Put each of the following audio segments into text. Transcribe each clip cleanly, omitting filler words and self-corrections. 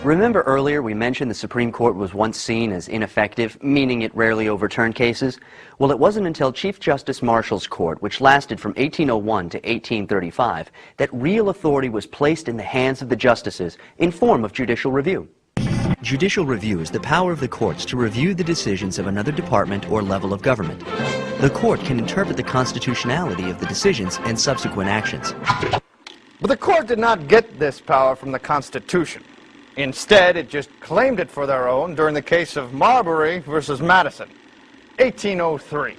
Remember earlier we mentioned the Supreme Court was once seen as ineffective, meaning it rarely overturned cases? Well, it wasn't until Chief Justice Marshall's court, which lasted from 1801 to 1835, that real authority was placed in the hands of the justices in form of judicial review. Judicial review is the power of the courts to review the decisions of another department or level of government. The court can interpret the constitutionality of the decisions and subsequent actions. But the court did not get this power from the Constitution. Instead, it just claimed it for their own during the case of Marbury versus Madison, 1803.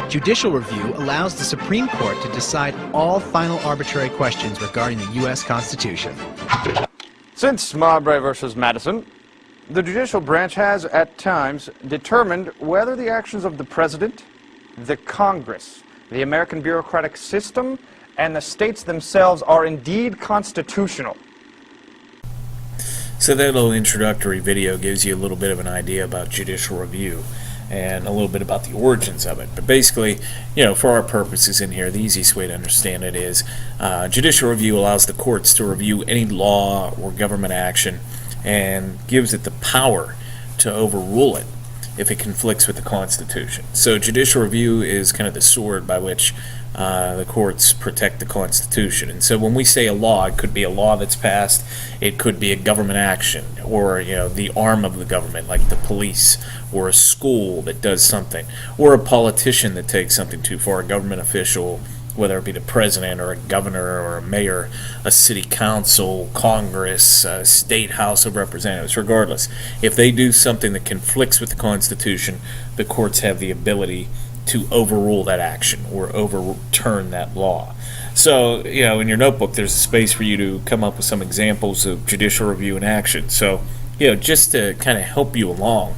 Judicial review allows the Supreme Court to decide all final arbitrary questions regarding the U.S. Constitution. Since Marbury versus Madison, the judicial branch has, at times, determined whether the actions of the President, the Congress, the American bureaucratic system, and the states themselves are indeed constitutional. So that little introductory video gives you a little bit of an idea about judicial review and a little bit about the origins of it. But basically, for our purposes in here, the easiest way to understand it is judicial review allows the courts to review any law or government action and gives it the power to overrule it if it conflicts with the Constitution. So judicial review is kind of the sword by which the courts protect the Constitution. And so when we say a law, it could be a law that's passed, it could be a government action, or the arm of the government, like the police, or a school that does something, or a politician that takes something too far, a government official, whether it be the president or a governor or a mayor, a city council, Congress, a state house of representatives, regardless. If they do something that conflicts with the Constitution, the courts have the ability to overrule that action or overturn that law. So, in your notebook, there's a space for you to come up with some examples of judicial review in action. So, just to kind of help you along,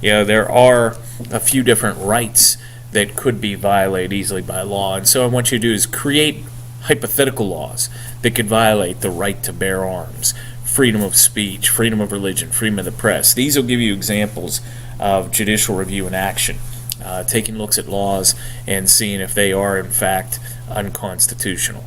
there are a few different rights that could be violated easily by law. And so what I want you to do is create hypothetical laws that could violate the right to bear arms, freedom of speech, freedom of religion, freedom of the press. These will give you examples of judicial review in action. Taking looks at laws and seeing if they are in fact unconstitutional.